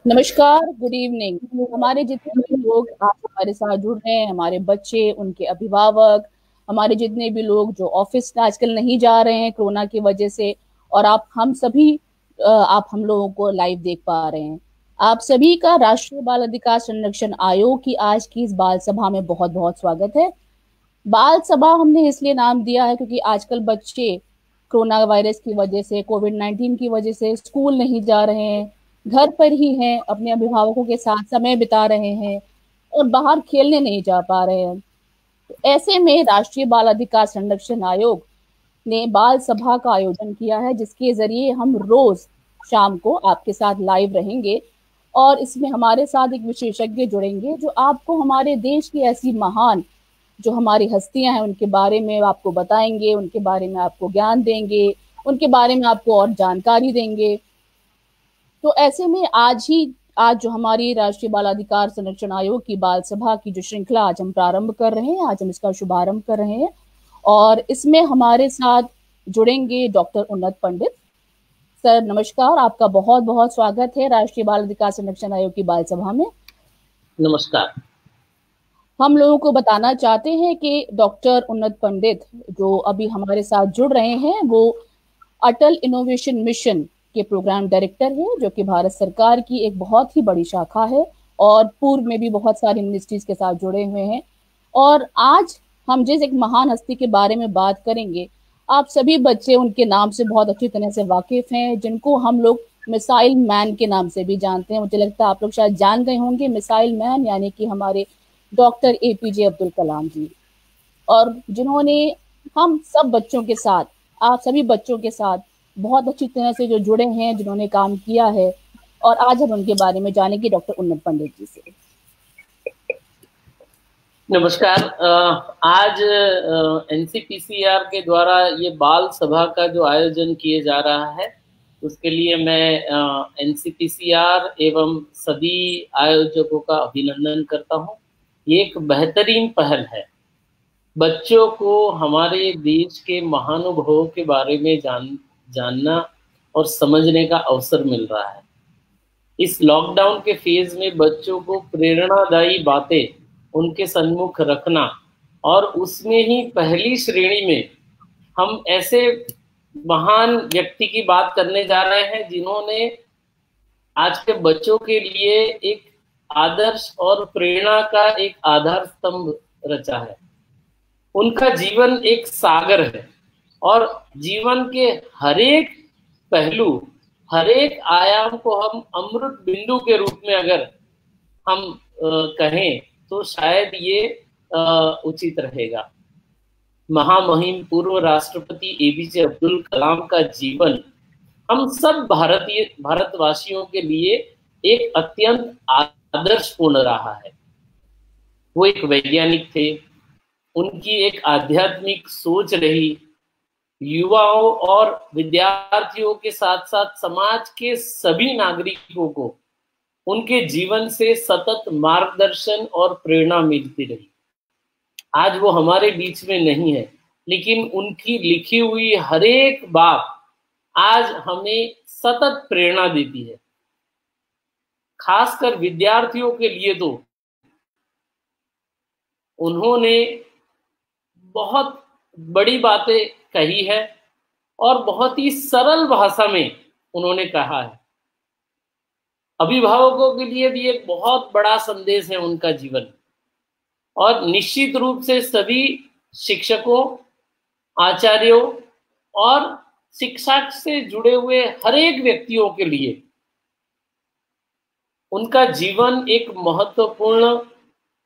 नमस्कार, good evening. हमारे जितने भी लोग आज हमारे साथ जुड़ रहे हैं, हमारे बच्चे, उनके अभिभावक, हमारे जितने भी लोग जो ऑफिस आजकल नहीं जा रहे हैं कोरोना की वजह से, और आप हम सभी आप हम लोगों को लाइव देख पा रहे हैं। आप सभी का राष्ट्रीय बाल अधिकार संरक्षण आयोग की आज की इस बाल सभा में बहुत बहुत स्वागत है। बाल सभा हमने इसलिए नाम दिया है क्योंकि आजकल बच्चे कोरोना वायरस की वजह से, कोविड-19 की वजह से स्कूल नहीं जा रहे हैं, घर पर ही हैं, अपने अभिभावकों के साथ समय बिता रहे हैं और बाहर खेलने नहीं जा पा रहे हैं। तो ऐसे में राष्ट्रीय बाल अधिकार संरक्षण आयोग ने बाल सभा का आयोजन किया है, जिसके जरिए हम रोज शाम को आपके साथ लाइव रहेंगे और इसमें हमारे साथ एक विशेषज्ञ जुड़ेंगे जो आपको हमारे देश की ऐसी महान जो हमारी हस्तियां हैं उनके बारे में आपको बताएंगे, उनके बारे में आपको ज्ञान देंगे, उनके बारे में आपको और जानकारी देंगे। तो ऐसे में आज जो हमारी राष्ट्रीय बाल अधिकार संरक्षण आयोग की बाल सभा की जो श्रृंखला आज हम प्रारंभ कर रहे हैं, आज हम इसका शुभारंभ कर रहे हैं और इसमें हमारे साथ जुड़ेंगे डॉक्टर उन्नत पंडित। सर नमस्कार, आपका बहुत बहुत स्वागत है राष्ट्रीय बाल अधिकार संरक्षण आयोग की बाल सभा में। नमस्कार। हम लोगों को बताना चाहते हैं कि डॉक्टर उन्नत पंडित जो अभी हमारे साथ जुड़ रहे हैं वो अटल इनोवेशन मिशन के प्रोग्राम डायरेक्टर है, जो कि भारत सरकार की एक बहुत ही बड़ी शाखा है और पूर्व में भी बहुत सारी मिनिस्ट्रीज के साथ जुड़े हुए हैं। और आज हम जिस एक महान हस्ती के बारे में बात करेंगे, आप सभी बच्चे उनके नाम से बहुत अच्छी तरह से वाकिफ हैं, जिनको हम लोग मिसाइल मैन के नाम से भी जानते हैं। मुझे लगता है आप लोग शायद जान गए होंगे, मिसाइल मैन यानी कि हमारे डॉक्टर एपीजे अब्दुल कलाम जी, और जिन्होंने हम सब बच्चों के साथ, आप सभी बच्चों के साथ बहुत अच्छी तरह से जो जुड़े हैं, जिन्होंने काम किया है। और आज हम उनके बारे में जानेंगे डॉक्टर उन्नत पंडित जी से। नमस्कार। आज एनसीपीसीआर के द्वारा ये बाल सभा का जो आयोजन किए जा रहा है, उसके लिए मैं एनसीपीसीआर एवं सभी आयोजकों का अभिनंदन करता हूँ। ये एक बेहतरीन पहल है। बच्चों को हमारे देश के महानुभवों के बारे में जानना और समझने का अवसर मिल रहा है। इस लॉकडाउन के फेज में बच्चों को प्रेरणादायी बातें उनके सन्मुख रखना, और उसमें ही पहली श्रेणी में हम ऐसे महान व्यक्ति की बात करने जा रहे हैं जिन्होंने आज के बच्चों के लिए एक आदर्श और प्रेरणा का एक आधार स्तंभ रचा है। उनका जीवन एक सागर है और जीवन के हरेक पहलू, हरेक आयाम को हम अमृत बिंदु के रूप में अगर हम कहें तो शायद ये उचित रहेगा। महामहिम पूर्व राष्ट्रपति एपीजे अब्दुल कलाम का जीवन हम सब भारतवासियों के लिए एक अत्यंत आदर्शपूर्ण रहा है। वो एक वैज्ञानिक थे, उनकी एक आध्यात्मिक सोच रही। युवाओं और विद्यार्थियों के साथ साथ समाज के सभी नागरिकों को उनके जीवन से सतत मार्गदर्शन और प्रेरणा मिलती रही। आज वो हमारे बीच में नहीं है, लेकिन उनकी लिखी हुई हर एक बात आज हमें सतत प्रेरणा देती है। खासकर विद्यार्थियों के लिए तो उन्होंने बहुत बड़ी बातें कही है और बहुत ही सरल भाषा में उन्होंने कहा है। अभिभावकों के लिए भी एक बहुत बड़ा संदेश है उनका जीवन, और निश्चित रूप से सभी शिक्षकों, आचार्यों और शिक्षा से जुड़े हुए हर एक व्यक्तियों के लिए उनका जीवन एक महत्वपूर्ण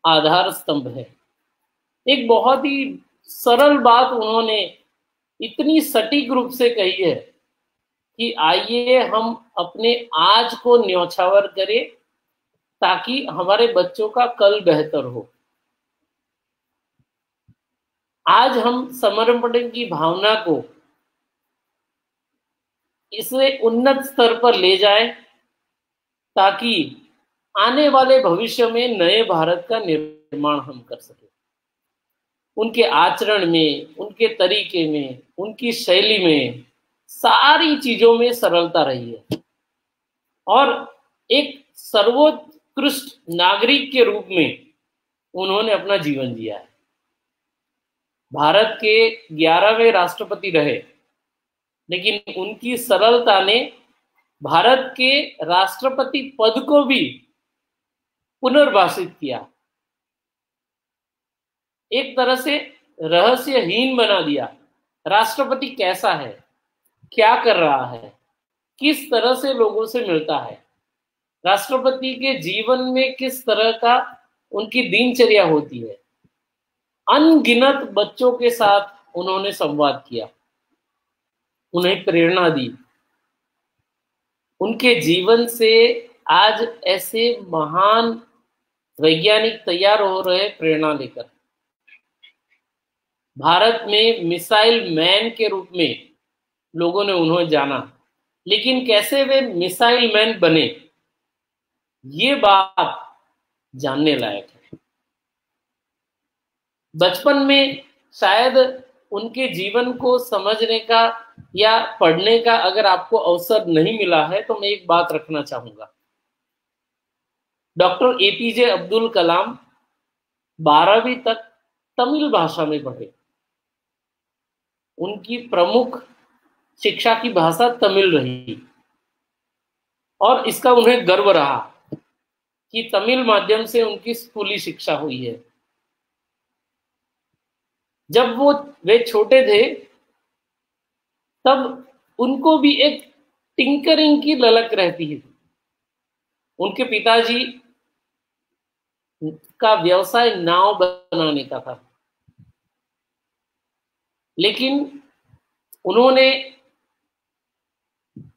आधार स्तंभ है। एक बहुत ही सरल बात उन्होंने इतनी सटीक रूप से कही है कि आइए हम अपने आज को न्यौछावर करें ताकि हमारे बच्चों का कल बेहतर हो। आज हम समर्पण की भावना को इसे उन्नत स्तर पर ले जाएं ताकि आने वाले भविष्य में नए भारत का निर्माण हम कर सकें। उनके आचरण में, उनके तरीके में, उनकी शैली में, सारी चीजों में सरलता रही है और एक सर्वोत्कृष्ट नागरिक के रूप में उन्होंने अपना जीवन जिया है। भारत के 11वें राष्ट्रपति रहे, लेकिन उनकी सरलता ने भारत के राष्ट्रपति पद को भी पुनर्भाषित किया, एक तरह से रहस्यहीन बना दिया। राष्ट्रपति कैसा है, क्या कर रहा है, किस तरह से लोगों से मिलता है, राष्ट्रपति के जीवन में किस तरह का उनकी दिनचर्या होती है। अनगिनत बच्चों के साथ उन्होंने संवाद किया, उन्हें प्रेरणा दी। उनके जीवन से आज ऐसे महान वैज्ञानिक तैयार हो रहे प्रेरणा लेकर। भारत में मिसाइल मैन के रूप में लोगों ने उन्हें जाना, लेकिन कैसे वे मिसाइल मैन बने, ये बात जानने लायक है। बचपन में शायद उनके जीवन को समझने का या पढ़ने का अगर आपको अवसर नहीं मिला है, तो मैं एक बात रखना चाहूंगा। डॉक्टर एपीजे अब्दुल कलाम 12वीं तक तमिल भाषा में पढ़े। उनकी प्रमुख शिक्षा की भाषा तमिल रही और इसका उन्हें गर्व रहा कि तमिल माध्यम से उनकी स्कूली शिक्षा हुई है। जब वे छोटे थे तब उनको भी एक टिंकरिंग की ललक रहती है। उनके पिताजी का व्यवसाय नाव बनाने का था, लेकिन उन्होंने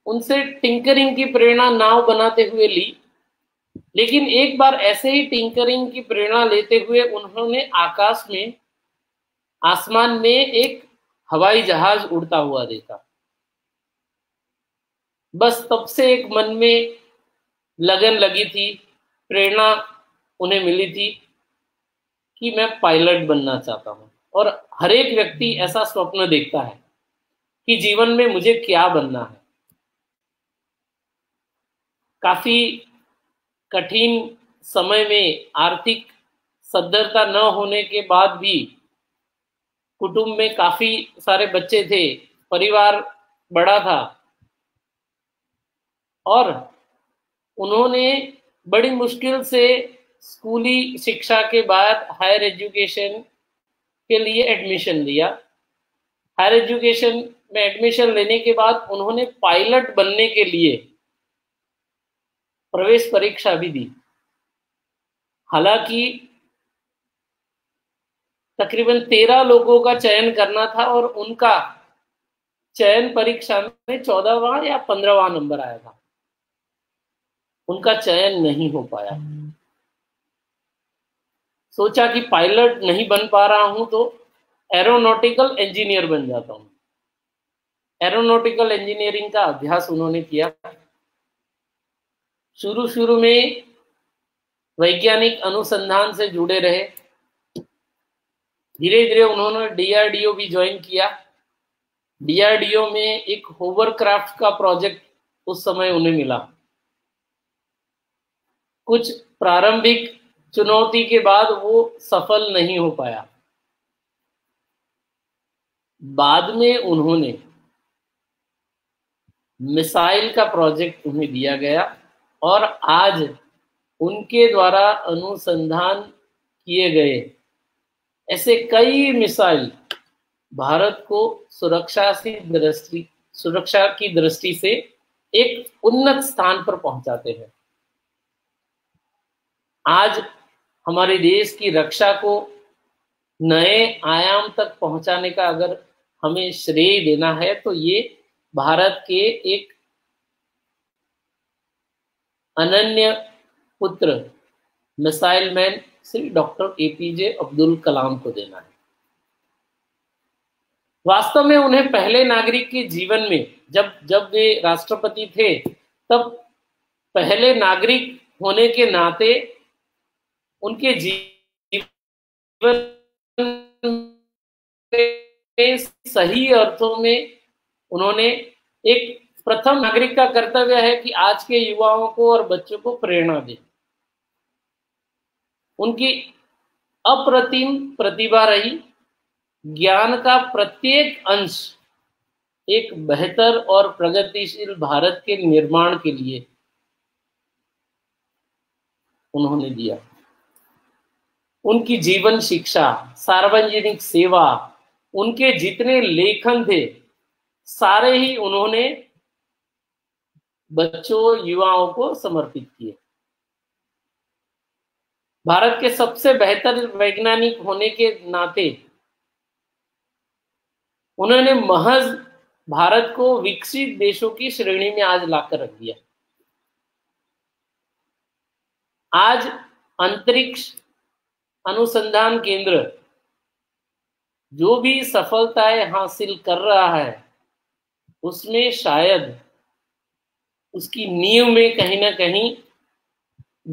उनसे टिंकरिंग की प्रेरणा नाव बनाते हुए ली। लेकिन एक बार ऐसे ही टिंकरिंग की प्रेरणा लेते हुए उन्होंने आकाश में, आसमान में एक हवाई जहाज उड़ता हुआ देखा। बस तब से एक मन में लगन लगी थी, प्रेरणा उन्हें मिली थी कि मैं पायलट बनना चाहता हूं। और हर एक व्यक्ति ऐसा स्वप्न देखता है कि जीवन में मुझे क्या बनना है। काफी कठिन समय में आर्थिक सद्धरता न होने के बाद भी कुटुंब में काफी सारे बच्चे थे, परिवार बड़ा था और उन्होंने बड़ी मुश्किल से स्कूली शिक्षा के बाद हायर एजुकेशन के लिए एडमिशन लिया। हायर एजुकेशन में एडमिशन लेने के बाद उन्होंने पायलट बनने के लिए प्रवेश परीक्षा भी दी। हालांकि तकरीबन 13 लोगों का चयन करना था और उनका चयन परीक्षा में 14वां या 15वां नंबर आया था। उनका चयन नहीं हो पाया। सोचा कि पायलट नहीं बन पा रहा हूं तो एरोनॉटिकल इंजीनियर बन जाता हूं। एरोनॉटिकल इंजीनियरिंग का अभ्यास उन्होंने किया। शुरू में वैज्ञानिक अनुसंधान से जुड़े रहे। धीरे धीरे उन्होंने डीआरडीओ भी ज्वाइन किया। डीआरडीओ में एक होवरक्राफ्ट का प्रोजेक्ट उस समय उन्हें मिला। कुछ प्रारंभिक चुनौती के बाद वो सफल नहीं हो पाया। बाद में उन्होंने मिसाइल का प्रोजेक्ट उन्हें दिया गया और आज उनके द्वारा अनुसंधान किए गए ऐसे कई मिसाइल भारत को सुरक्षा की दृष्टि से एक उन्नत स्थान पर पहुंचाते हैं। आज हमारे देश की रक्षा को नए आयाम तक पहुंचाने का अगर हमें श्रेय देना है तो ये भारत के एक अनन्य पुत्र missile man Shri doctor APJ Abdul Kalam को देना है। वास्तव में उन्हें पहले नागरिक के जीवन में जब वे राष्ट्रपति थे तब पहले नागरिक होने के नाते उनके जीवन में सही अर्थों में उन्होंने एक प्रथम नागरिक का कर्तव्य है कि आज के युवाओं को और बच्चों को प्रेरणा दे। उनकी अप्रतिम प्रतिभा रही, ज्ञान का प्रत्येक अंश एक बेहतर और प्रगतिशील भारत के निर्माण के लिए उन्होंने दिया। उनकी जीवन शिक्षा, सार्वजनिक सेवा, उनके जितने लेखन थे सारे ही उन्होंने बच्चों युवाओं को समर्पित किए। भारत के सबसे बेहतर वैज्ञानिक होने के नाते उन्होंने महज भारत को विकसित देशों की श्रेणी में आज लाकर रख दिया। आज अंतरिक्ष अनुसंधान केंद्र जो भी सफलताएं हासिल कर रहा है उसमें शायद उसकी नींव में कहीं ना कहीं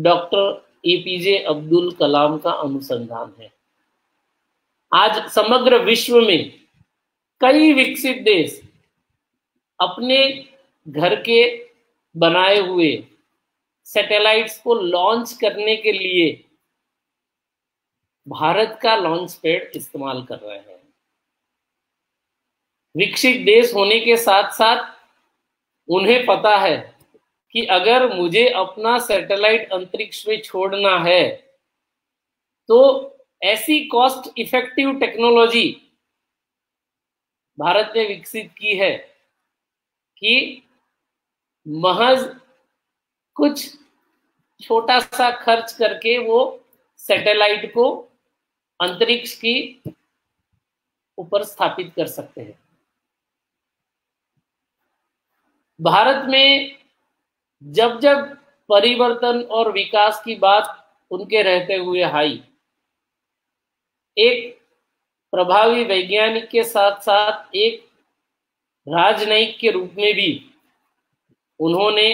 डॉक्टर एपीजे अब्दुल कलाम का अनुसंधान है। आज समग्र विश्व में कई विकसित देश अपने घर के बनाए हुए सैटेलाइट्स को लॉन्च करने के लिए भारत का लॉन्च पैड इस्तेमाल कर रहे हैं। विकसित देश होने के साथ साथ उन्हें पता है कि अगर मुझे अपना सैटेलाइट अंतरिक्ष में छोड़ना है तो ऐसी कॉस्ट इफेक्टिव टेक्नोलॉजी भारत ने विकसित की है कि महज कुछ छोटा सा खर्च करके वो सैटेलाइट को अंतरिक्ष की ऊपर स्थापित कर सकते हैं। भारत में जब जब परिवर्तन और विकास की बात उनके रहते हुए आई, एक प्रभावी वैज्ञानिक के साथ साथ एक राजनयिक के रूप में भी उन्होंने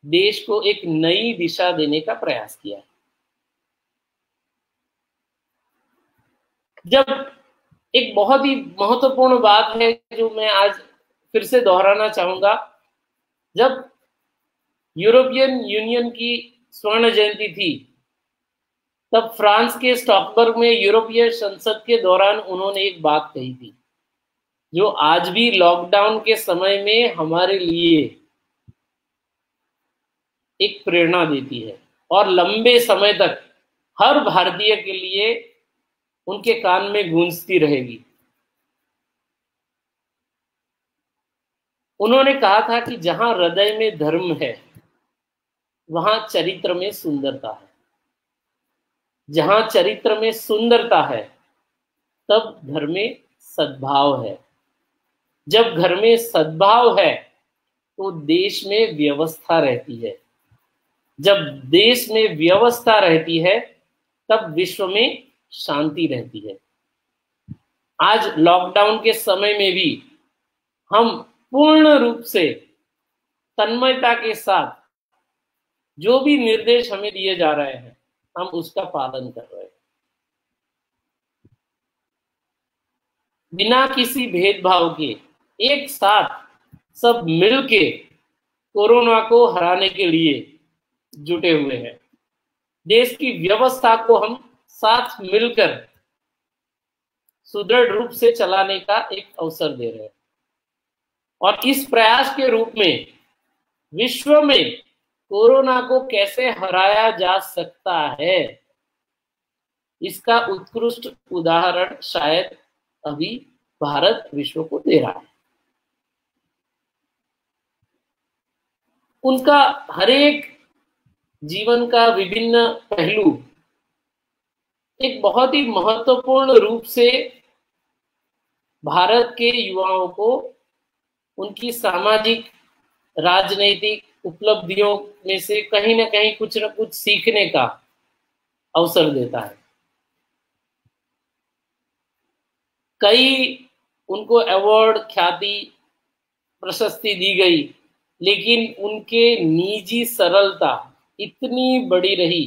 देश को एक नई दिशा देने का प्रयास किया। जब एक बहुत ही महत्वपूर्ण बात है जो मैं आज फिर से दोहराना चाहूंगा, जब यूरोपियन यूनियन की स्वर्ण जयंती थी तब फ्रांस के स्टॉकबर्ग में यूरोपीय संसद के दौरान उन्होंने एक बात कही थी जो आज भी लॉकडाउन के समय में हमारे लिए एक प्रेरणा देती है और लंबे समय तक हर भारतीय के लिए उनके कान में गूंजती रहेगी। उन्होंने कहा था कि जहां हृदय में धर्म है वहां चरित्र में सुंदरता है, जहां चरित्र में सुंदरता है तब घर में सद्भाव है, जब घर में सद्भाव है तो देश में व्यवस्था रहती है, जब देश में व्यवस्था रहती है तब विश्व में शांति रहती है। आज लॉकडाउन के समय में भी हम पूर्ण रूप से तन्मयता के साथ जो भी निर्देश हमें दिए जा रहे हैं हम उसका पालन कर रहे हैं, बिना किसी भेदभाव के एक साथ सब मिलके कोरोना को हराने के लिए जुटे हुए हैं। देश की व्यवस्था को हम साथ मिलकर सुदृढ़ रूप से चलाने का एक अवसर दे रहे हैं और इस प्रयास के रूप में विश्व में कोरोना को कैसे हराया जा सकता है इसका उत्कृष्ट उदाहरण शायद अभी भारत विश्व को दे रहा है। उनका हरेक जीवन का विभिन्न पहलू एक बहुत ही महत्वपूर्ण रूप से भारत के युवाओं को उनकी सामाजिक राजनीतिक उपलब्धियों में से कहीं ना कहीं कुछ न कुछ सीखने का अवसर देता है। कई उनको अवार्ड, ख्याति, प्रशस्ति दी गई, लेकिन उनके निजी सरलता इतनी बड़ी रही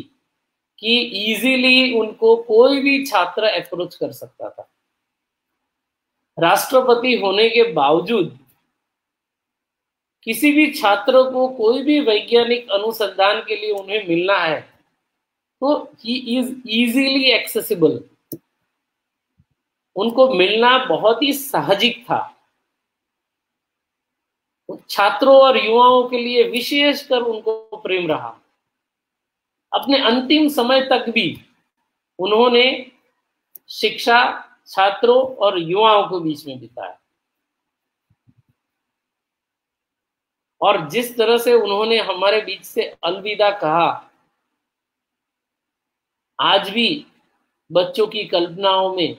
कि इजीली उनको कोई भी छात्र अप्रोच कर सकता था। राष्ट्रपति होने के बावजूद किसी भी छात्र को कोई भी वैज्ञानिक अनुसंधान के लिए उन्हें मिलना है तो ही इज इजीली एक्सेसिबल, उनको मिलना बहुत ही साहजिक था। छात्रों और युवाओं के लिए विशेषकर उनको प्रेम रहा। अपने अंतिम समय तक भी उन्होंने शिक्षा छात्रों और युवाओं के बीच में बिताया, और जिस तरह से उन्होंने हमारे बीच से अलविदा कहा, आज भी बच्चों की कल्पनाओं में,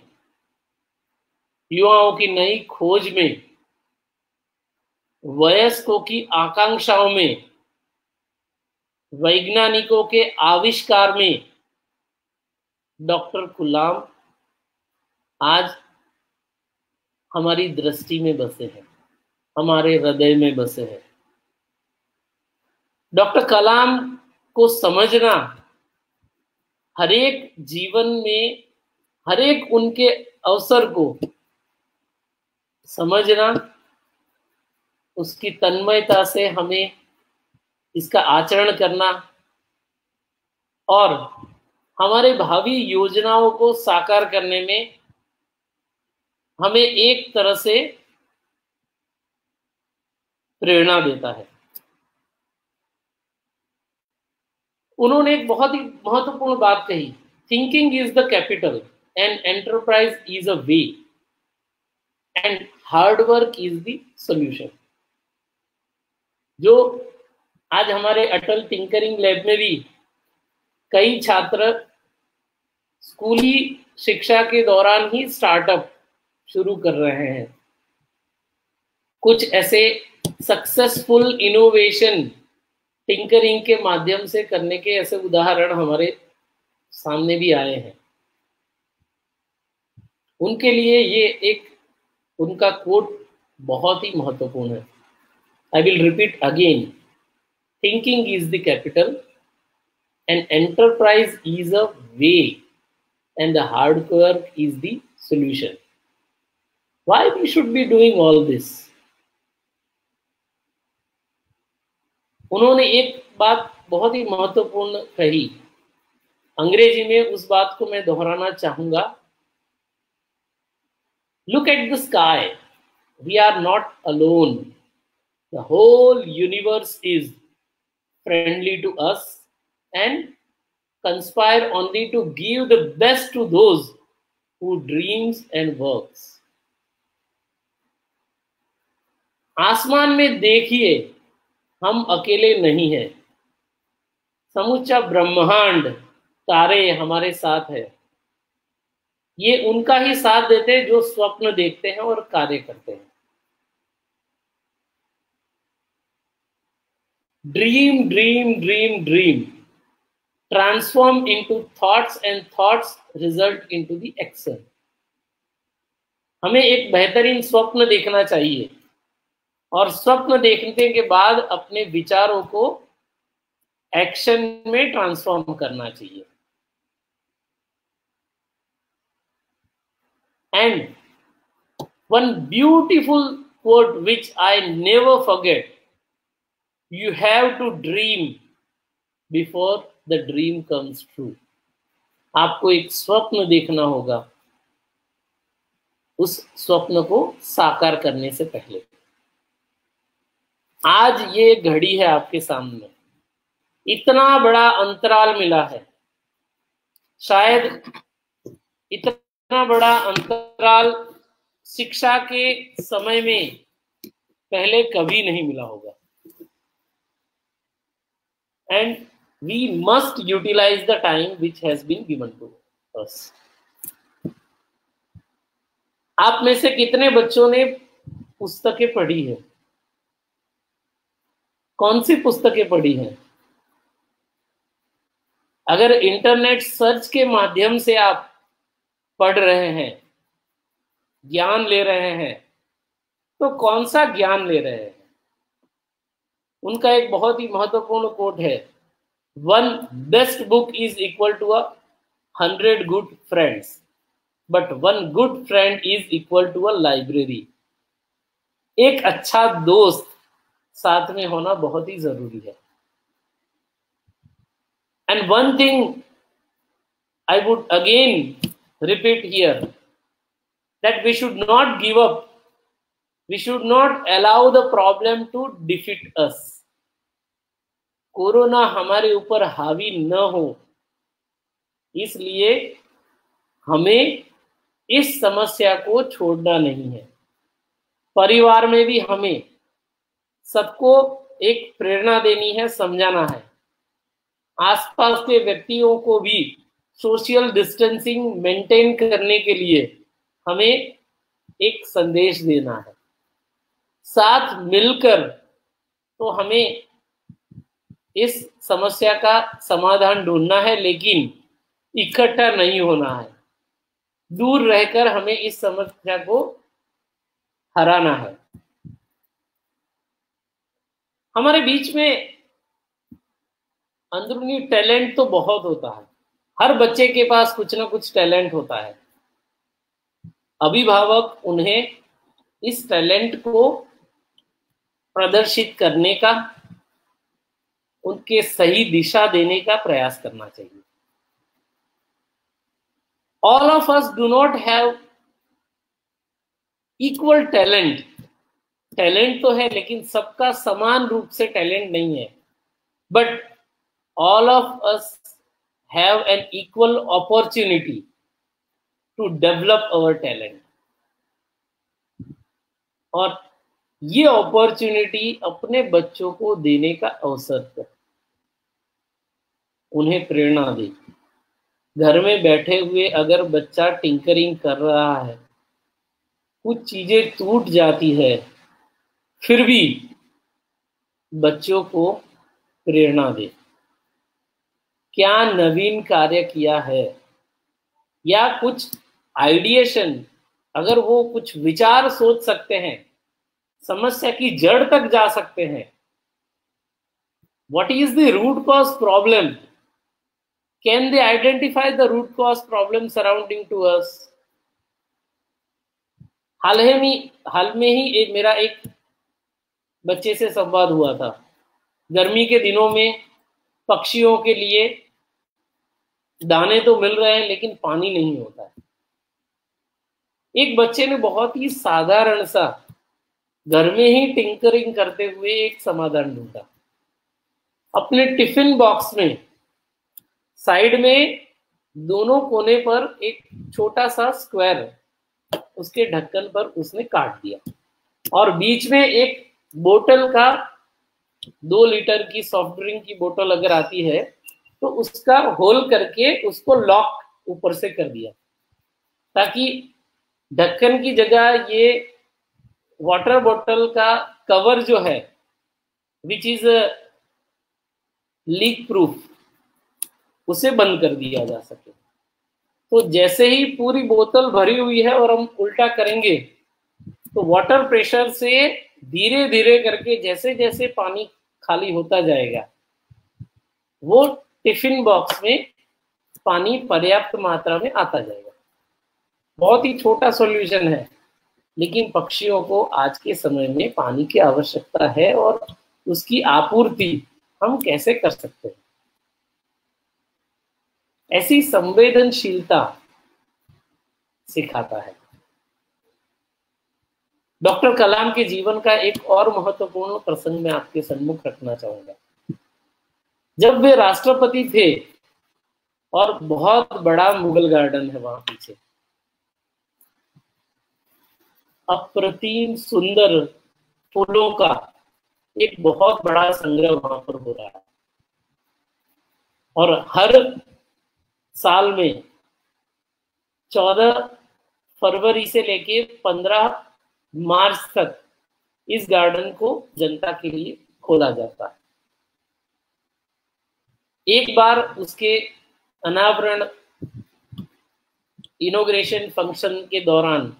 युवाओं की नई खोज में, वयस्कों की आकांक्षाओं में, वैज्ञानिकों के आविष्कार में डॉक्टर कलाम आज हमारी दृष्टि में बसे हैं, हमारे हृदय में बसे हैं। डॉक्टर कलाम को समझना, हर एक जीवन में हर एक उनके अवसर को समझना, उसकी तन्मयता से हमें इसका आचरण करना और हमारे भावी योजनाओं को साकार करने में हमें एक तरह से प्रेरणा देता है। उन्होंने एक बहुत ही महत्वपूर्ण बात कही, thinking is the capital and enterprise is a way and hard work is the solution. जो आज हमारे अटल टिंकरिंग लैब में भी कई छात्र स्कूली शिक्षा के दौरान ही स्टार्टअप शुरू कर रहे हैं। कुछ ऐसे सक्सेसफुल इनोवेशन टिंकरिंग के माध्यम से करने के ऐसे उदाहरण हमारे सामने भी आए हैं। उनके लिए ये एक उनका कोट बहुत ही महत्वपूर्ण है। I will repeat again, thinking is the capital and enterprise is a way and the hard work is the solution. Why we should be doing all this? उन्होंने एक बात बहुत ही महत्वपूर्ण कही, अंग्रेजी में उस बात को मैं दोहराना चाहूंगा। Look at the sky, we are not alone, the whole universe is friendly to us and conspire only to give the best to those who dreams and works. आसमान में देखिए, हम अकेले नहीं हैं, समूचा ब्रह्मांड, तारे हमारे साथ है। ये उनका ही साथ देते हैं जो स्वप्न देखते हैं और कार्य करते हैं। Dream dream dream dream, transform into thoughts and thoughts result into the action. हमें एक बेहतरीन स्वप्न देखना चाहिए और स्वप्न देखने के बाद अपने विचारों को एक्शन में ट्रांसफॉर्म करना चाहिए। And one beautiful quote which I never forget, you have to dream before the dream comes true. आपको एक स्वप्न देखना होगा उस स्वप्न को साकार करने से पहले। आज ये घड़ी है आपके सामने, इतना बड़ा अंतराल मिला है, शायद इतना बड़ा अंतराल शिक्षा के समय में पहले कभी नहीं मिला होगा। And we must utilize the time which has been given to us. आप में से कितने बच्चों ने पुस्तकें पढ़ी है? कौन सी पुस्तकें पढ़ी हैं? अगर इंटरनेट सर्च के माध्यम से आप पढ़ रहे हैं, ज्ञान ले रहे हैं, तो कौन सा ज्ञान ले रहे हैं? उनका एक बहुत ही महत्वपूर्ण कोट है, one best book is equal to 100 good friends, but one good friend is equal to a library. एक अच्छा दोस्त साथ में होना बहुत ही जरूरी है। And one thing I would again repeat here that we should not give up. We should not allow the problem to defeat us. Corona हमारे ऊपर हावी न हो, इसलिए हमें इस समस्या को छोड़ना नहीं है। परिवार में भी हमें सबको एक प्रेरणा देनी है, समझाना है। आसपास के व्यक्तियों को भी सोशल डिस्टेंसिंग मेंटेन करने के लिए हमें एक संदेश देना है। साथ मिलकर तो हमें इस समस्या का समाधान ढूंढना है, लेकिन इकट्ठा नहीं होना है। दूर रहकर हमें इस समस्या को हराना है। हमारे बीच में अंदरूनी टैलेंट तो बहुत होता है। हर बच्चे के पास कुछ ना कुछ टैलेंट होता है। अभिभावक उन्हें इस टैलेंट को प्रदर्शित करने का, उनके सही दिशा देने का प्रयास करना चाहिए। All of us do not have equal talent. Talent तो है, लेकिन सबका समान रूप से टैलेंट नहीं है। But all of us have an equal opportunity to develop our talent. और ये अपॉर्चुनिटी अपने बच्चों को देने का अवसर कर, उन्हें प्रेरणा दे। घर में बैठे हुए अगर बच्चा टिंकरिंग कर रहा है, कुछ चीजें टूट जाती है, फिर भी बच्चों को प्रेरणा दे। क्या नवीन कार्य किया है, या कुछ आइडिएशन, अगर वो कुछ विचार सोच सकते हैं, समस्या की जड़ तक जा सकते हैं। What is the root cause problem? Can they identify the root cause problem surrounding to us? हाल में ही मेरा एक बच्चे से संवाद हुआ था। गर्मी के दिनों में पक्षियों के लिए दाने तो मिल रहे हैं, लेकिन पानी नहीं होता है। एक बच्चे ने बहुत ही साधारण सा घर में ही टिंकरिंग करते हुए एक समाधान ढूंढा। अपने टिफिन बॉक्स में साइड में दोनों कोने पर एक छोटा सा स्क्वायर, उसके ढक्कन पर उसने काट दिया, और बीच में एक बोतल का 2 लीटर की सॉफ्ट ड्रिंक की बोतल अगर आती है तो उसका होल करके उसको लॉक ऊपर से कर दिया, ताकि ढक्कन की जगह ये वाटर बोतल का कवर जो है, विच इज लीक प्रूफ, उसे बंद कर दिया जा सके। तो जैसे ही पूरी बोतल भरी हुई है और हम उल्टा करेंगे तो वाटर प्रेशर से धीरे धीरे करके जैसे जैसे पानी खाली होता जाएगा, वो टिफिन बॉक्स में पानी पर्याप्त मात्रा में आता जाएगा। बहुत ही छोटा सॉल्यूशन है, लेकिन पक्षियों को आज के समय में पानी की आवश्यकता है, और उसकी आपूर्ति हम कैसे कर सकते हैं। ऐसी संवेदनशीलता सिखाता है। डॉक्टर कलाम के जीवन का एक और महत्वपूर्ण प्रसंग मैं आपके सम्मुख रखना चाहूंगा। जब वे राष्ट्रपति थे, और बहुत बड़ा मुगल गार्डन है वहां पीछे, अप्रतिम सुंदर फूलों का एक बहुत बड़ा संग्रह वहां पर हो रहा है, और हर साल में 14 फरवरी से लेके 15 मार्च तक इस गार्डन को जनता के लिए खोला जाता है। एक बार उसके अनावरण इनॉग्रेशन फंक्शन के दौरान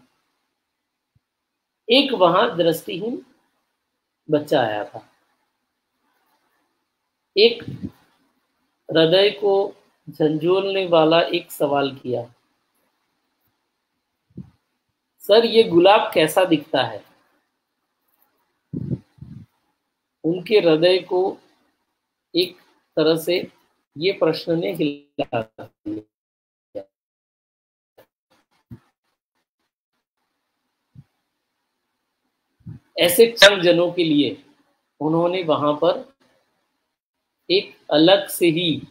एक वहां दृष्टिहीन बच्चा आया था। एक हृदय को झंझोलने वाला एक सवाल किया, सर ये गुलाब कैसा दिखता है? उनके हृदय को एक तरह से ये प्रश्न ने हिला दिया। ऐसे चंद जनों के लिए उन्होंने वहां पर एक अलग से ही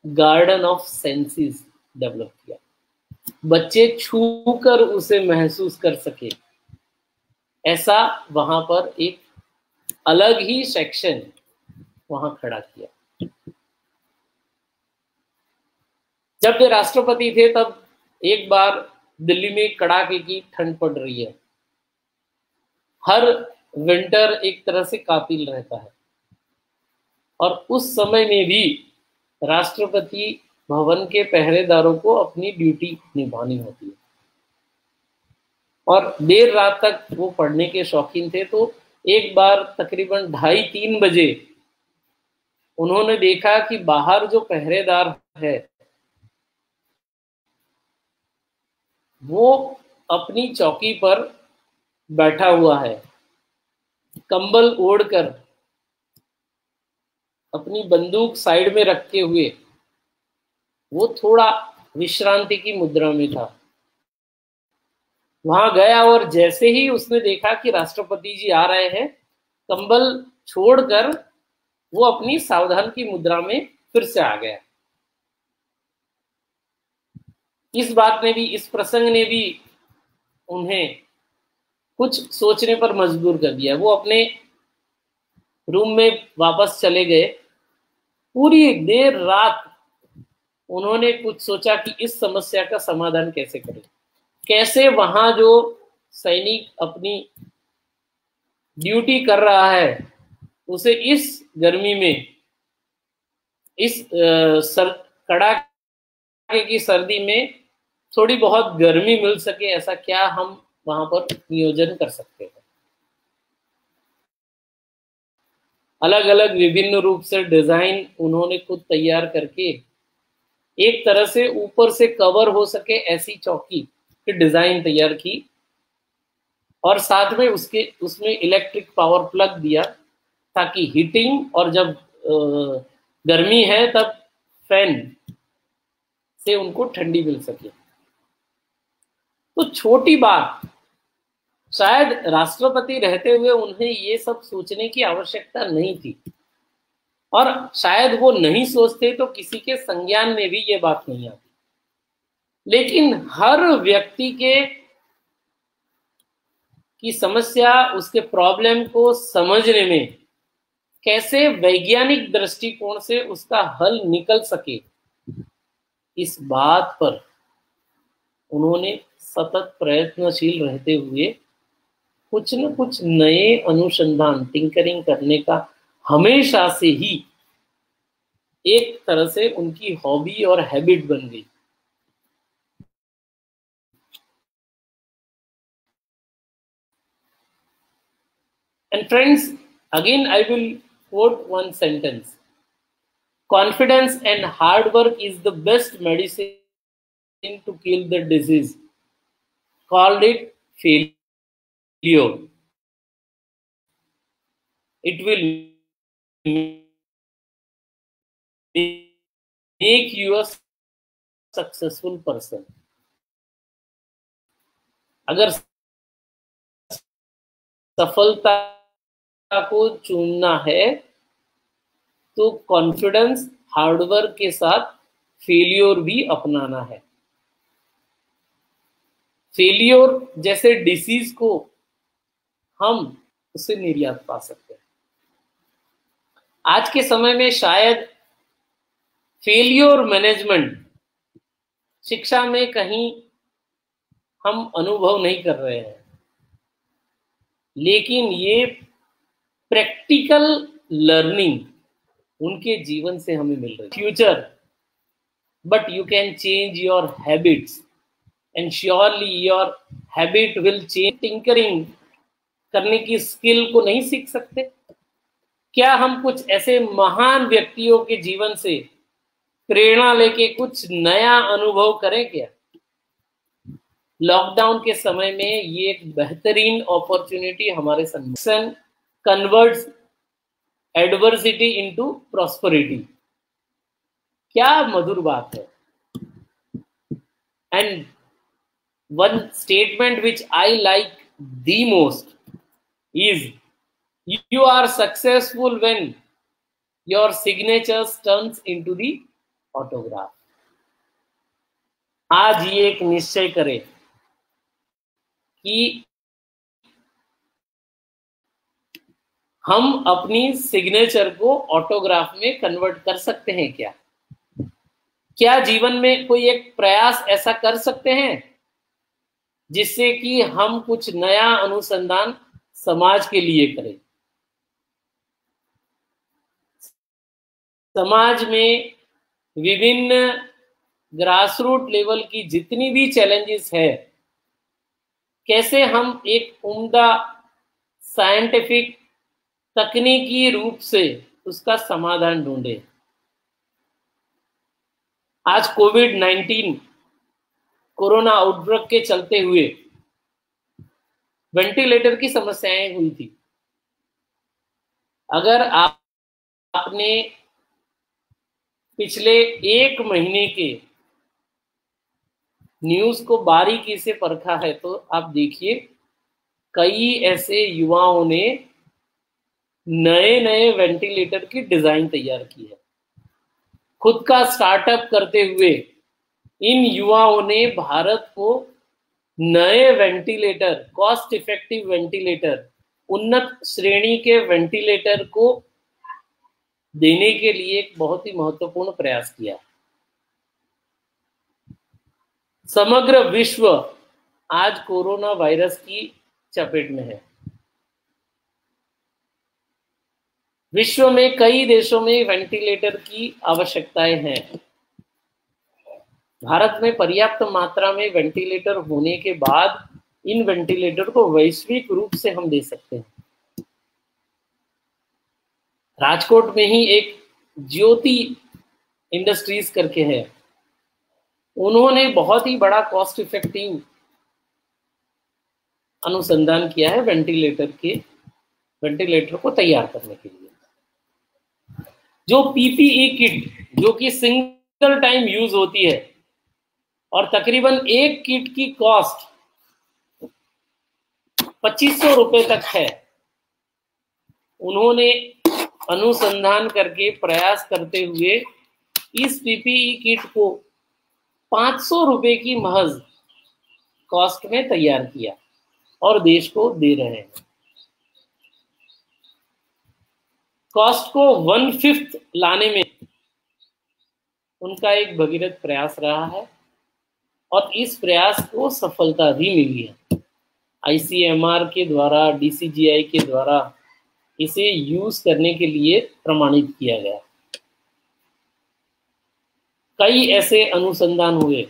गार्डन ऑफ सेंसेस डेवलप किया, बच्चे छूकर उसे महसूस कर सके, ऐसा वहां पर एक अलग ही सेक्शन वहां खड़ा किया। जब वे राष्ट्रपति थे तब एक बार दिल्ली में कड़ाके की ठंड पड़ रही है, हर विंटर एक तरह से कातिल रहता है, और उस समय में भी राष्ट्रपति भवन के पहरेदारों को अपनी ड्यूटी निभानी होती है, और देर रात तक वो पढ़ने के शौकीन थे। तो एक बार तकरीबन 2:30-3 बजे उन्होंने देखा कि बाहर जो पहरेदार है वो अपनी चौकी पर बैठा हुआ है, कंबल ओढ़कर अपनी बंदूक साइड में रखे हुए वो थोड़ा विश्रांति की मुद्रा में था। वहां गया और जैसे ही उसने देखा कि राष्ट्रपति जी आ रहे हैं, कंबल छोड़कर वो अपनी सावधान की मुद्रा में फिर से आ गया। इस बात ने भी, इस प्रसंग ने भी उन्हें कुछ सोचने पर मजबूर कर दिया। वो अपने रूम में वापस चले गए। पूरी देर रात उन्होंने कुछ सोचा कि इस समस्या का समाधान कैसे करें, कैसे वहां जो सैनिक अपनी ड्यूटी कर रहा है उसे इस गर्मी में, इस कड़ाके की सर्दी में थोड़ी बहुत गर्मी मिल सके, ऐसा क्या हम वहां पर नियोजन कर सकते हैं। अलग अलग विभिन्न रूप से डिजाइन उन्होंने खुद तैयार करके एक तरह से ऊपर से कवर हो सके ऐसी चौकी की डिजाइन तैयार की, और साथ में उसमें इलेक्ट्रिक पावर प्लग दिया ताकि हीटिंग, और जब गर्मी है तब फैन से उनको ठंडी मिल सके। तो छोटी बात, शायद राष्ट्रपति रहते हुए उन्हें ये सब सोचने की आवश्यकता नहीं थी, और शायद वो नहीं सोचते तो किसी के संज्ञान में भी ये बात नहीं आती। लेकिन हर व्यक्ति की समस्या, उसके प्रॉब्लम को समझने में कैसे वैज्ञानिक दृष्टिकोण से उसका हल निकल सके, इस बात पर उन्होंने सतत प्रयत्नशील रहते हुए कुछ न कुछ नए अनुसंधान, टिंकरिंग करने का हमेशा से ही एक तरह से उनकी हॉबी और हैबिट बन गई। And friends, again I will quote one sentence. Confidence and hard work is the best medicine to kill the disease. Called it failure. It will make you a successful person. अगर सफलता को चुनना है तो confidence, hard work के साथ failure भी अपनाना है। फेलियर जैसे डिसीज को हम उससे निर्यात पा सकते हैं। आज के समय में शायद फेलियर मैनेजमेंट शिक्षा में कहीं हम अनुभव नहीं कर रहे हैं, लेकिन ये प्रैक्टिकल लर्निंग उनके जीवन से हमें मिल रही है। Future, but you can change your habits and surely your habit will change. Tinkering करने की स्किल को नहीं सीख सकते क्या? हम कुछ ऐसे महान व्यक्तियों के जीवन से प्रेरणा लेके कुछ नया अनुभव करें क्या? लॉकडाउन के समय में ये एक बेहतरीन अपॉर्चुनिटी हमारे सामने। Converts adversity into prosperity. क्या मधुर बात है। And one statement which I like the most is you are successful when your signatures turns into the autograph। आज ये एक निश्चय करें कि हम अपनी सिग्नेचर को ऑटोग्राफ में कन्वर्ट कर सकते हैं क्या? क्या जीवन में कोई एक प्रयास ऐसा कर सकते हैं जिससे कि हम कुछ नया अनुसंधान समाज के लिए करें? समाज में विभिन्न ग्रासरूट लेवल की जितनी भी चैलेंजेस है, कैसे हम एक उम्दा साइंटिफिक तकनीकी रूप से उसका समाधान ढूंढे। आज कोविड-19 कोरोना आउटब्रेक के चलते हुए वेंटिलेटर की समस्याएं हुई थी। अगर आपने पिछले एक महीने के न्यूज को बारीकी से परखा है तो आप देखिए कई ऐसे युवाओं ने नए नए वेंटिलेटर की डिजाइन तैयार की है। खुद का स्टार्टअप करते हुए इन युवाओं ने भारत को नए वेंटिलेटर, कॉस्ट इफेक्टिव वेंटिलेटर, उन्नत श्रेणी के वेंटिलेटर को देने के लिए एक बहुत ही महत्वपूर्ण प्रयास किया। समग्र विश्व आज कोरोना वायरस की चपेट में है। विश्व में कई देशों में वेंटिलेटर की आवश्यकताएं हैं। भारत में पर्याप्त मात्रा में वेंटिलेटर होने के बाद इन वेंटिलेटर को वैश्विक रूप से हम दे सकते हैं। राजकोट में ही एक ज्योति इंडस्ट्रीज करके है, उन्होंने बहुत ही बड़ा कॉस्ट इफेक्टिव अनुसंधान किया है वेंटिलेटर को तैयार करने के लिए। जो पीपीई किट जो कि सिंगल टाइम यूज होती है और तकरीबन एक किट की कॉस्ट 2500 रुपए तक है, उन्होंने अनुसंधान करके प्रयास करते हुए इस पीपीई किट को 500 रुपए की महज कॉस्ट में तैयार किया और देश को दे रहे हैं। कॉस्ट को 1/5 लाने में उनका एक भगीरथ प्रयास रहा है और इस प्रयास को सफलता भी मिली है। आईसीएमआर के द्वारा, डीसीजीआई के द्वारा इसे यूज करने के लिए प्रमाणित किया गया। कई ऐसे अनुसंधान हुए।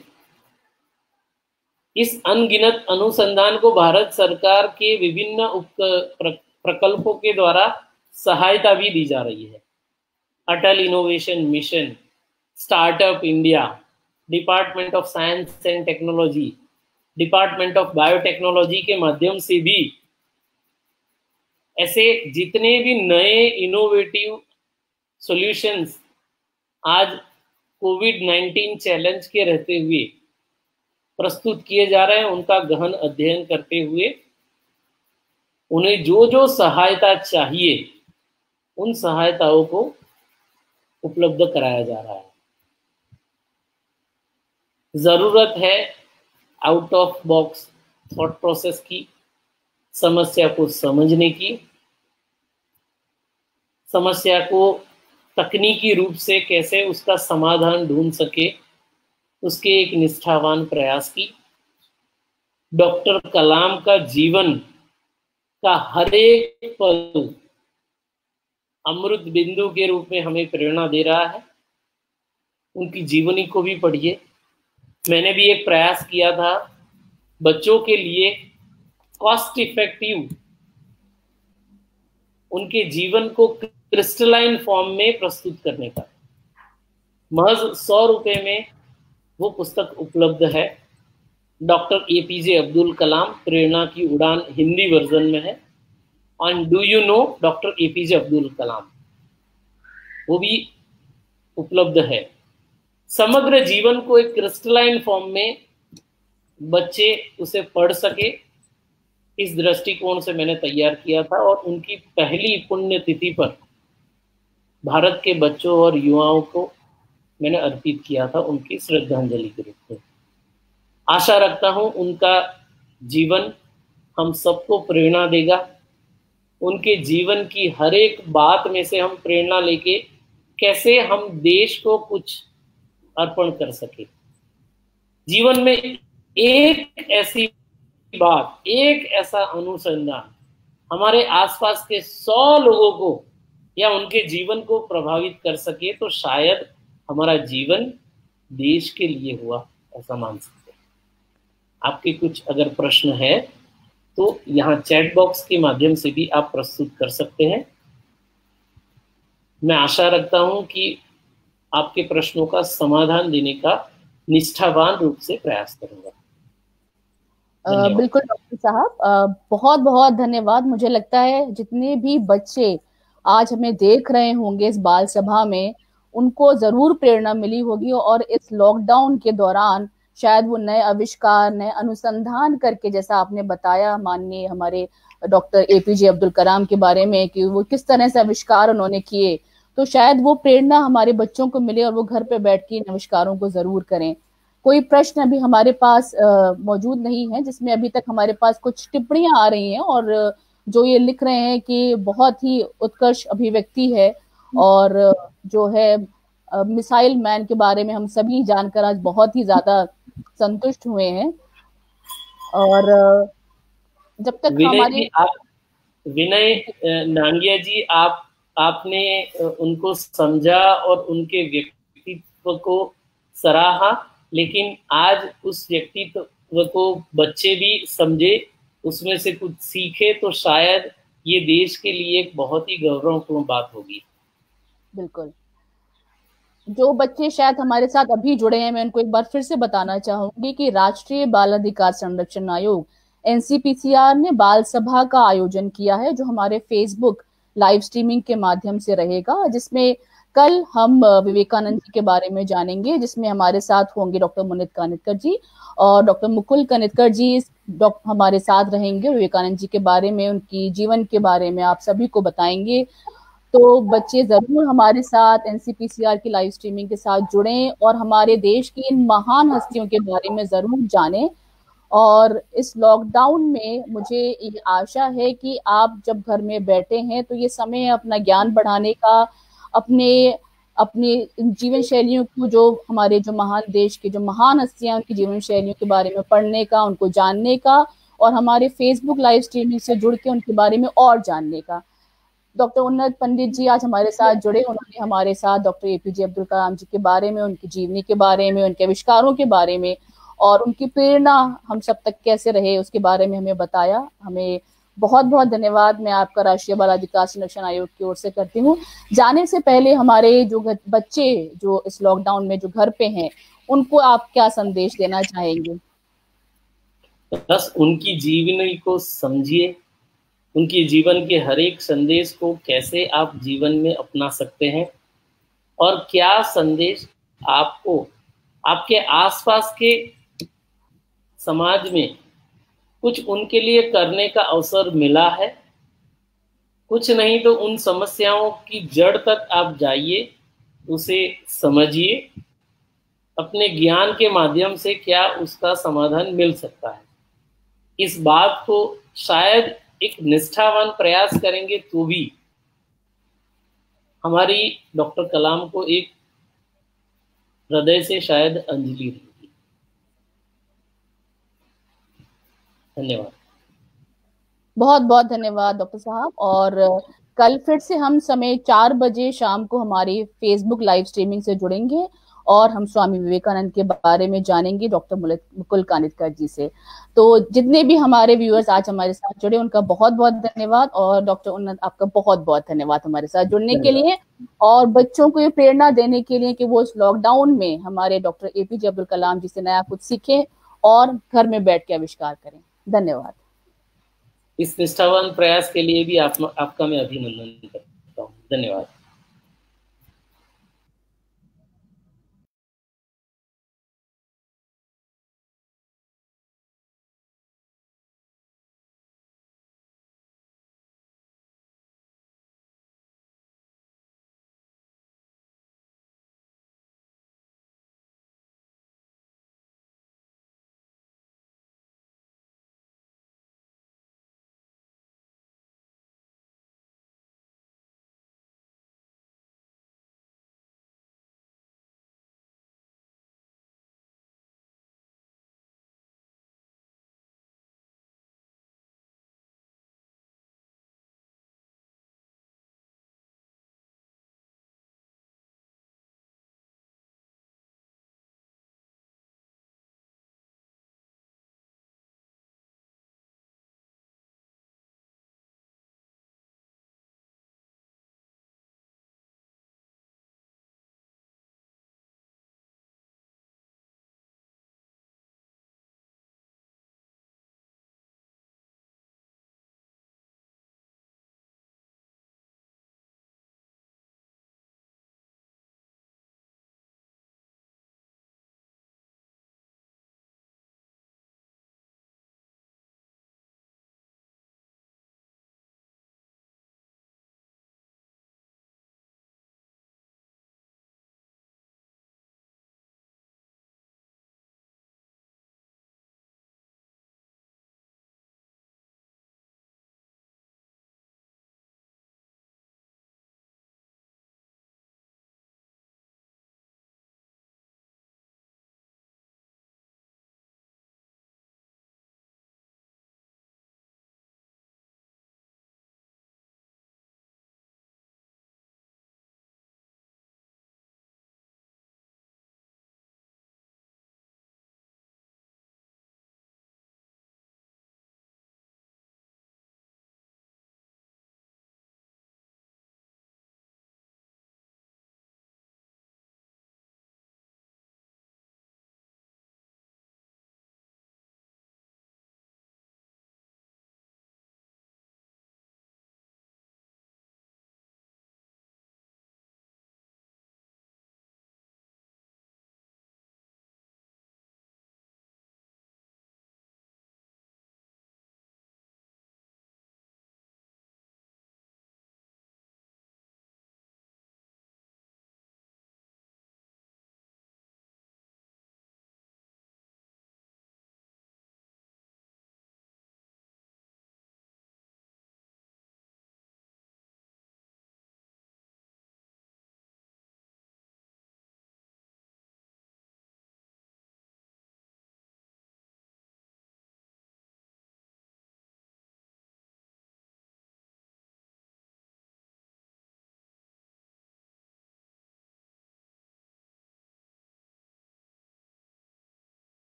इस अनगिनत अनुसंधान को भारत सरकार के विभिन्न प्रकल्पों के द्वारा सहायता भी दी जा रही है। Atal innovation mission, startup India, department of science and technology, department of biotechnology के माध्यम से भी ऐसे जितने भी नए इनोवेटिव सॉल्यूशंस आज कोविड-19 चैलेंज के रहते हुए प्रस्तुत किए जा रहे हैं, उनका गहन अध्ययन करते हुए उन्हें जो जो सहायता चाहिए उन सहायताओं को उपलब्ध कराया जा रहा है। जरूरत है out of box thought process की, समस्या को समझने की, समस्या को तकनीकी रूप से कैसे उसका समाधान ढूंढ सके, उसके एक निष्ठावान प्रयास की। डॉक्टर कलाम का जीवन का हर एक पल अमृत बिंदु के रूप में हमें प्रेरणा दे रहा है। उनकी जीवनी को भी पढ़िए। मैंने भी एक प्रयास किया था बच्चों के लिए कॉस्ट इफेक्टिव उनके जीवन को क्रिस्टलाइन फॉर्म में प्रस्तुत करने का। महज 100 रुपए में वो पुस्तक उपलब्ध है। डॉक्टर एपीजे अब्दुल कलाम, प्रेरणा की उड़ान हिंदी वर्जन में है। On do you know doctor APJ Abdul Kalam, वो भी उपलब्ध है। समग्र जीवन को एक क्रिस्टलाइन फॉर्म में बच्चे उसे पढ़ सके, इस दृष्टिकोण से मैंने तैयार किया था, और उनकी पहली पुण्यतिथि पर भारत के बच्चों और युवाओं को मैंने अर्पित किया था उनकी श्रद्धांजलि के रूप में। आशा रखता हूं उनका जीवन हम सबको प्रेरणा देगा, उनके जीवन की हर एक बात में से हम प्रेरणा लेके कैसे हम देश को कुछ अर्पण कर सके। जीवन में एक ऐसी बात, एक ऐसा अनुसंधान हमारे आसपास के 100 लोगों को या उनके जीवन को प्रभावित कर सके तो शायद हमारा जीवन देश के लिए हुआ, ऐसा मान सकते हैं। आपके कुछ अगर प्रश्न है तो यहाँ चैट बॉक्स के माध्यम से भी आप प्रस्तुत कर सकते हैं। मैं आशा रखता हूं कि आपके प्रश्नों का समाधान देने का निष्ठावान रूप से प्रयास करूंगा। बिल्कुल डॉक्टर साहब, बहुत बहुत धन्यवाद। मुझे लगता है जितने भी बच्चे आज हमें देख रहे होंगे इस बाल सभा में, उनको जरूर प्रेरणा मिली होगी, और इस लॉकडाउन के दौरान शायद वो नए आविष्कार, नए अनुसंधान करके, जैसा आपने बताया माननीय हमारे डॉक्टर एपीजे अब्दुल कलाम के बारे में कि वो किस तरह से आविष्कार उन्होंने किए, तो शायद वो प्रेरणा हमारे बच्चों को मिले और वो घर पे बैठ के इन आविष्कारों को जरूर करें। कोई प्रश्न अभी हमारे पास मौजूद नहीं है, जिसमें अभी तक हमारे पास कुछ टिप्पणियां आ रही हैं, और जो ये लिख रहे हैं कि बहुत ही उत्कृष्ट अभिव्यक्ति है, और जो है मिसाइल मैन के बारे में हम सभी जानकर आज बहुत ही ज्यादा संतुष्ट हुए हैं। और जब तक हमारे विनय नांगिया जी, आपने उनको समझा और उनके व्यक्तित्व को सराहा, लेकिन आज उस व्यक्तित्व को बच्चे भी समझे, उसमें से कुछ सीखे, तो शायद ये देश के लिए एक बहुत ही गौरवपूर्ण बात होगी। बिल्कुल। जो बच्चे शायद हमारे साथ अभी जुड़े हैं, मैं उनको एक बार फिर से बताना चाहूंगी कि राष्ट्रीय बाल अधिकार संरक्षण आयोग एनसीपीसीआर ने बाल सभा का आयोजन किया है, जो हमारे फेसबुक लाइव स्ट्रीमिंग के माध्यम से रहेगा, जिसमें कल हम विवेकानंद जी के बारे में जानेंगे, जिसमें हमारे साथ होंगे डॉक्टर मुनित कानितकर जी और डॉक्टर मुकुल कानितकर जी हमारे साथ रहेंगे। विवेकानंद जी के बारे में, उनकी जीवन के बारे में आप सभी को बताएंगे। तो बच्चे जरूर हमारे साथ एनसीपीसीआर की लाइव स्ट्रीमिंग के साथ जुड़ें और हमारे देश की इन महान हस्तियों के बारे में जरूर जानें। और इस लॉकडाउन में मुझे ये आशा है कि आप जब घर में बैठे हैं तो ये समय अपना ज्ञान बढ़ाने का, अपने जीवन शैलियों को, जो हमारे जो महान देश के जो महान हस्तियां उनकी जीवन शैलियों के बारे में पढ़ने का, उनको जानने का, और हमारे फेसबुक लाइव स्ट्रीमिंग से जुड़ के उनके बारे में और जानने का। डॉक्टर उन्नत पंडित जी आज हमारे साथ जुड़े, उन्होंने हमारे साथ डॉक्टर एपीजे अब्दुल कलाम जी के बारे में, उनकी जीवनी के बारे में, उनके आविष्कारों के बारे में और उनकी प्रेरणा हम सब तक कैसे रहे उसके बारे में हमें बताया। हमें बहुत बहुत धन्यवाद मैं आपका राष्ट्रीय बाल अधिकार संरक्षण आयोग की ओर से करती हूँ। जाने से पहले हमारे जो बच्चे जो इस लॉकडाउन में जो घर पे हैं, उनको आप क्या संदेश देना चाहेंगे? बस उनकी जीवनी को समझिए, उनके जीवन के हर एक संदेश को कैसे आप जीवन में अपना सकते हैं, और क्या संदेश आपको आपके आसपास के समाज में कुछ उनके लिए करने का अवसर मिला है। कुछ नहीं तो उन समस्याओं की जड़ तक आप जाइए, उसे समझिए, अपने ज्ञान के माध्यम से क्या उसका समाधान मिल सकता है। इस बात को शायद एक निष्ठावान प्रयास करेंगे तो भी हमारी डॉक्टर कलाम को एक हृदय से शायद अंजलि होगी। धन्यवाद। बहुत बहुत धन्यवाद डॉक्टर साहब। और कल फिर से हम समय 4 बजे शाम को हमारी फेसबुक लाइव स्ट्रीमिंग से जुड़ेंगे और हम स्वामी विवेकानंद के बारे में जानेंगे डॉक्टर मुकुल कानितकर जी से। तो जितने भी हमारे व्यूअर्स आज हमारे साथ जुड़े उनका बहुत बहुत धन्यवाद, और डॉक्टर उन्नत आपका बहुत बहुत धन्यवाद हमारे साथ जुड़ने के लिए और बच्चों को ये प्रेरणा देने के लिए कि वो इस लॉकडाउन में हमारे डॉक्टर एपीजे अब्दुल कलाम जी से नया कुछ सीखें और घर में बैठ के आविष्कार करें। धन्यवाद। इस निष्ठावान प्रयास के लिए भी आपका मैं अभिनंदन करता हूँ। धन्यवाद।